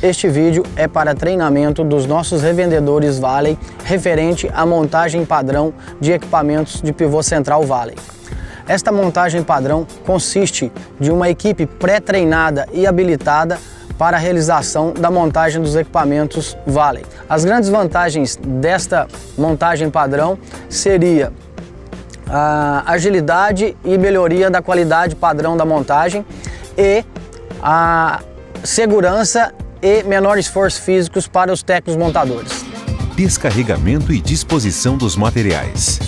Este vídeo é para treinamento dos nossos revendedores Valley referente à montagem padrão de equipamentos de pivô central Valley. Esta montagem padrão consiste de uma equipe pré-treinada e habilitada para a realização da montagem dos equipamentos Valley. As grandes vantagens desta montagem padrão seria a agilidade e melhoria da qualidade padrão da montagem e a segurança e menor esforço físicos para os técnicos montadores. Descarregamento e disposição dos materiais.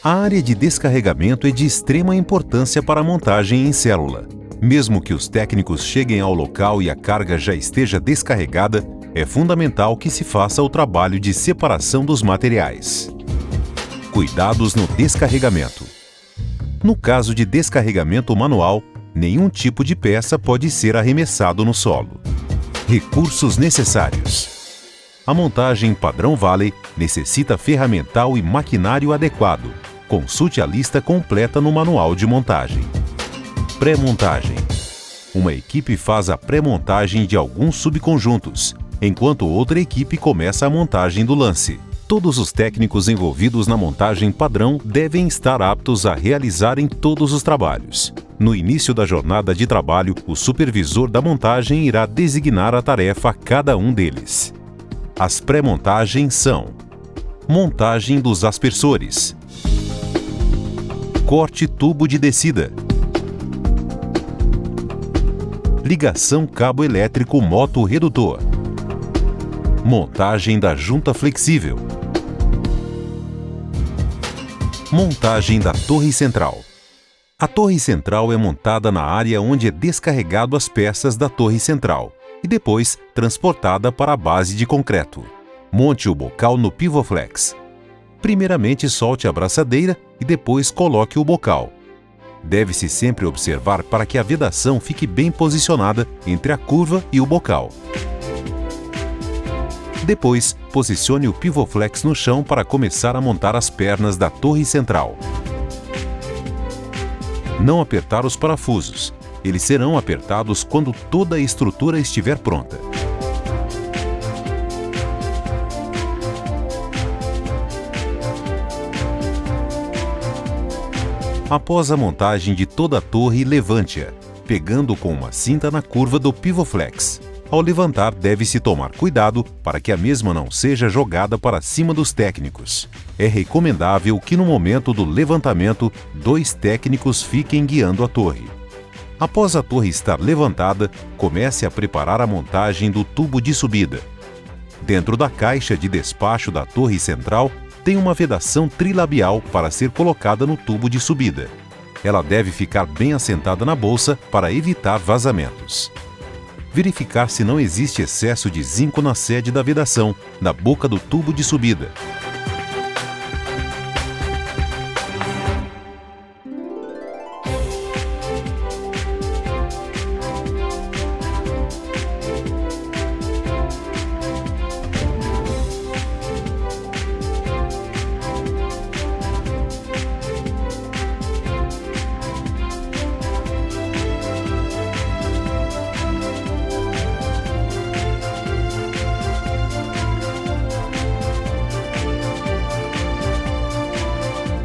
A área de descarregamento é de extrema importância para a montagem em célula. Mesmo que os técnicos cheguem ao local e a carga já esteja descarregada, é fundamental que se faça o trabalho de separação dos materiais. Cuidados no descarregamento. No caso de descarregamento manual, nenhum tipo de peça pode ser arremessado no solo. Recursos necessários. A montagem padrão Valley necessita ferramental e maquinário adequado. Consulte a lista completa no manual de montagem. Pré-montagem. Uma equipe faz a pré-montagem de alguns subconjuntos, enquanto outra equipe começa a montagem do lance. Todos os técnicos envolvidos na montagem padrão devem estar aptos a realizarem todos os trabalhos. No início da jornada de trabalho, o supervisor da montagem irá designar a tarefa a cada um deles. As pré-montagens são: montagem dos aspersores, corte tubo de descida, ligação cabo elétrico moto redutor, montagem da junta flexível, montagem da torre central. A torre central é montada na área onde é descarregado as peças da torre central e depois transportada para a base de concreto. Monte o bocal no PivoFlex. Primeiramente solte a braçadeira e depois coloque o bocal. Deve-se sempre observar para que a vedação fique bem posicionada entre a curva e o bocal. Depois, posicione o PivoFlex no chão para começar a montar as pernas da torre central. Não apertar os parafusos. Eles serão apertados quando toda a estrutura estiver pronta. Após a montagem de toda a torre, levante-a, pegando com uma cinta na curva do PivoFlex. Ao levantar, deve-se tomar cuidado para que a mesma não seja jogada para cima dos técnicos. É recomendável que no momento do levantamento, 2 técnicos fiquem guiando a torre. Após a torre estar levantada, comece a preparar a montagem do tubo de subida. Dentro da caixa de despacho da torre central, tem uma vedação trilabial para ser colocada no tubo de subida. Ela deve ficar bem assentada na bolsa para evitar vazamentos. Verificar se não existe excesso de zinco na sede da vedação, na boca do tubo de subida.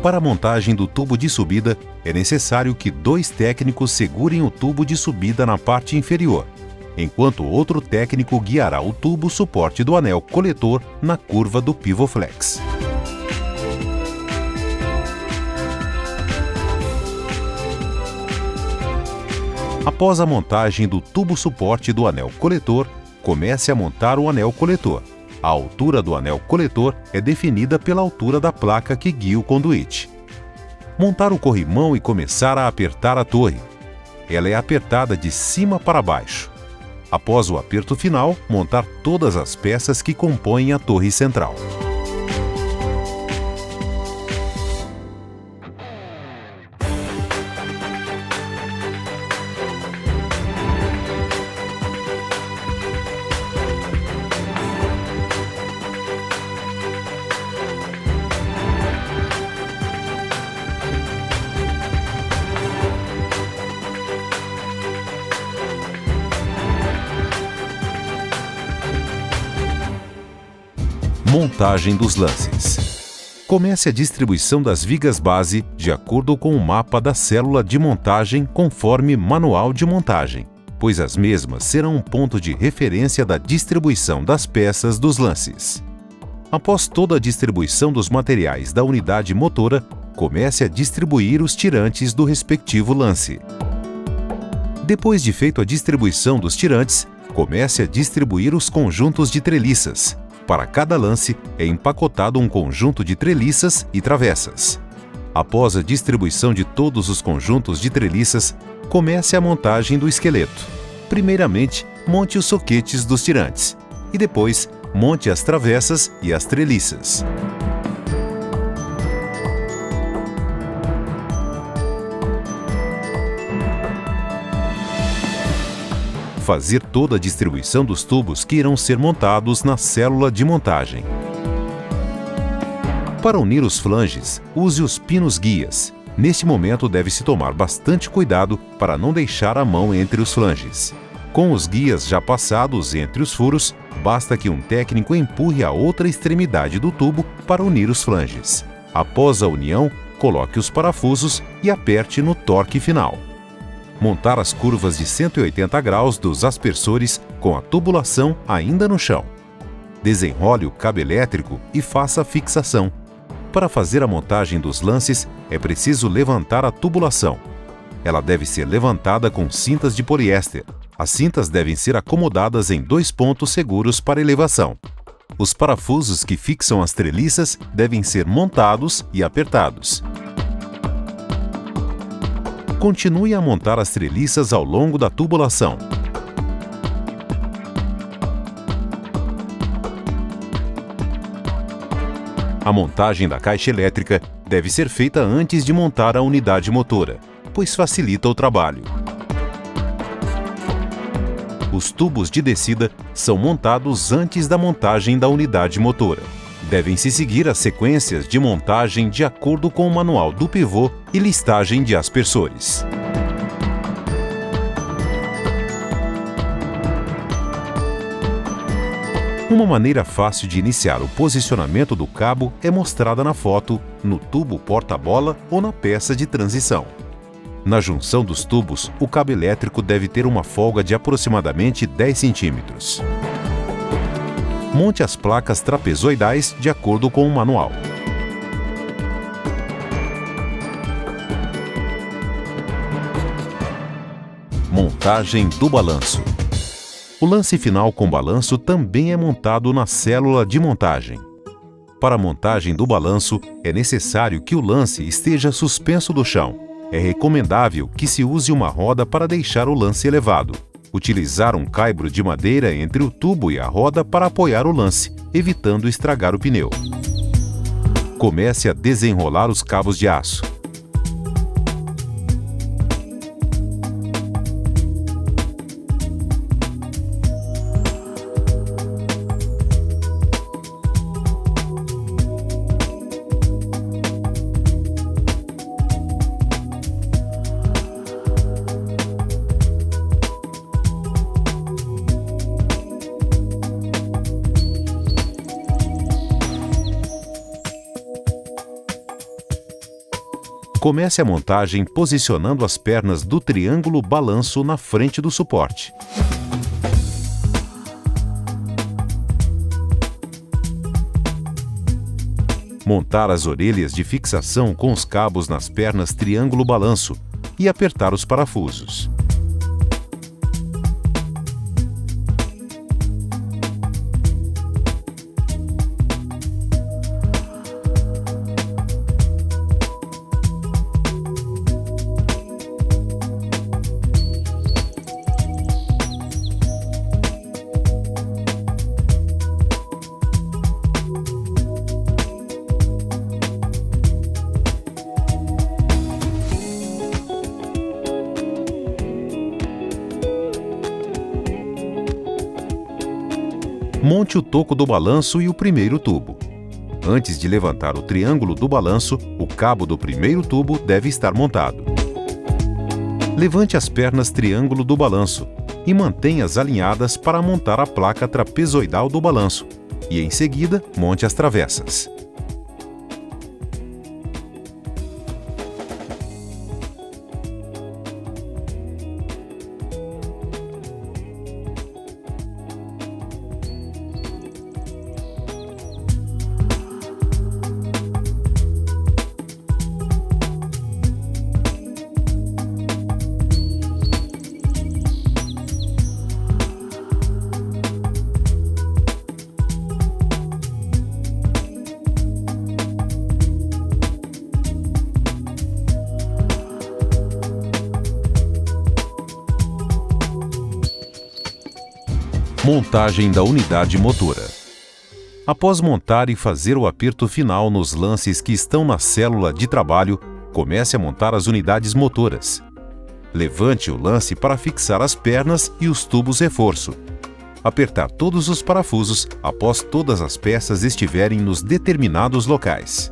Para a montagem do tubo de subida, é necessário que 2 técnicos segurem o tubo de subida na parte inferior, enquanto outro técnico guiará o tubo suporte do anel coletor na curva do PivoFlex. Após a montagem do tubo suporte do anel coletor, comece a montar o anel coletor. A altura do anel coletor é definida pela altura da placa que guia o conduíte. Montar o corrimão e começar a apertar a torre. Ela é apertada de cima para baixo. Após o aperto final, montar todas as peças que compõem a torre central. Montagem dos lances. Comece a distribuição das vigas base de acordo com o mapa da célula de montagem conforme manual de montagem, pois as mesmas serão um ponto de referência da distribuição das peças dos lances. Após toda a distribuição dos materiais da unidade motora, comece a distribuir os tirantes do respectivo lance. Depois de feito a distribuição dos tirantes, comece a distribuir os conjuntos de treliças. Para cada lance, é empacotado um conjunto de treliças e travessas. Após a distribuição de todos os conjuntos de treliças, comece a montagem do esqueleto. Primeiramente, monte os soquetes dos tirantes e depois, monte as travessas e as treliças. Fazer toda a distribuição dos tubos que irão ser montados na célula de montagem. Para unir os flanges, use os pinos guias. Neste momento deve-se tomar bastante cuidado para não deixar a mão entre os flanges. Com os guias já passados entre os furos, basta que um técnico empurre a outra extremidade do tubo para unir os flanges. Após a união, coloque os parafusos e aperte no torque final. Montar as curvas de 180 graus dos aspersores com a tubulação ainda no chão. Desenrole o cabo elétrico e faça a fixação. Para fazer a montagem dos lances, é preciso levantar a tubulação. Ela deve ser levantada com cintas de poliéster. As cintas devem ser acomodadas em 2 pontos seguros para elevação. Os parafusos que fixam as treliças devem ser montados e apertados. Continue a montar as treliças ao longo da tubulação. A montagem da caixa elétrica deve ser feita antes de montar a unidade motora, pois facilita o trabalho. Os tubos de descida são montados antes da montagem da unidade motora. Devem-se seguir as sequências de montagem de acordo com o manual do pivô e listagem de aspersores. Uma maneira fácil de iniciar o posicionamento do cabo é mostrada na foto, no tubo porta-bola ou na peça de transição. Na junção dos tubos, o cabo elétrico deve ter uma folga de aproximadamente 10 centímetros. Monte as placas trapezoidais de acordo com o manual. Montagem do balanço. O lance final com balanço também é montado na célula de montagem. Para a montagem do balanço, é necessário que o lance esteja suspenso do chão. É recomendável que se use uma roda para deixar o lance elevado. Utilizar um caibro de madeira entre o tubo e a roda para apoiar o lance, evitando estragar o pneu. Comece a desenrolar os cabos de aço. Comece a montagem posicionando as pernas do triângulo balanço na frente do suporte. Montar as orelhas de fixação com os cabos nas pernas triângulo balanço e apertar os parafusos. Monte o toco do balanço e o primeiro tubo. Antes de levantar o triângulo do balanço, o cabo do primeiro tubo deve estar montado. Levante as pernas triângulo do balanço e mantenha-as alinhadas para montar a placa trapezoidal do balanço e, em seguida, monte as travessas. Montagem da unidade motora. Após montar e fazer o aperto final nos lances que estão na célula de trabalho, comece a montar as unidades motoras. Levante o lance para fixar as pernas e os tubos reforço. Apertar todos os parafusos após todas as peças estiverem nos determinados locais.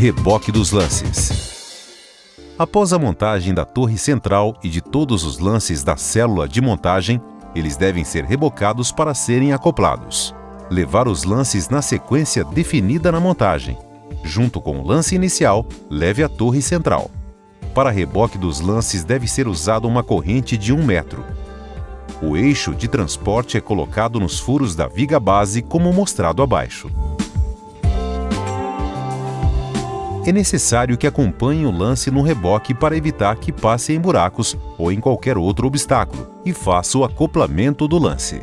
Reboque dos lances. Após a montagem da torre central e de todos os lances da célula de montagem, eles devem ser rebocados para serem acoplados. Levar os lances na sequência definida na montagem. Junto com o lance inicial, leve a torre central. Para reboque dos lances deve ser usada uma corrente de 1 metro. O eixo de transporte é colocado nos furos da viga base como mostrado abaixo. É necessário que acompanhe o lance no reboque para evitar que passe em buracos ou em qualquer outro obstáculo e faça o acoplamento do lance.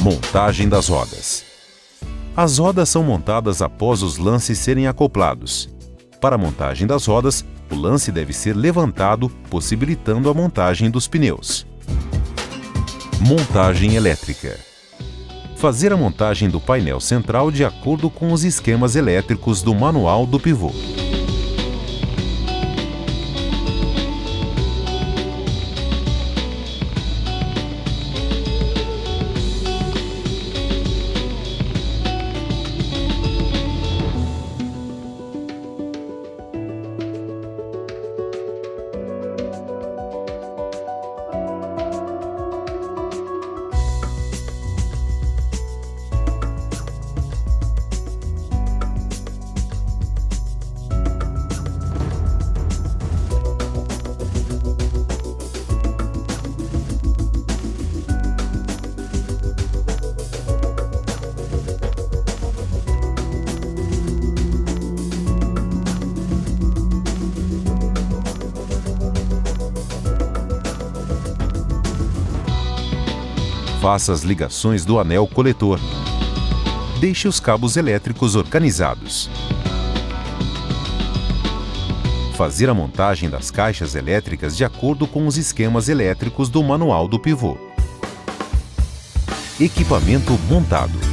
Montagem das rodas. As rodas são montadas após os lances serem acoplados. Para a montagem das rodas, o lance deve ser levantado, possibilitando a montagem dos pneus. Montagem elétrica. Fazer a montagem do painel central de acordo com os esquemas elétricos do manual do pivô. Faça as ligações do anel coletor. Deixe os cabos elétricos organizados. Fazer a montagem das caixas elétricas de acordo com os esquemas elétricos do manual do pivô. Equipamento montado.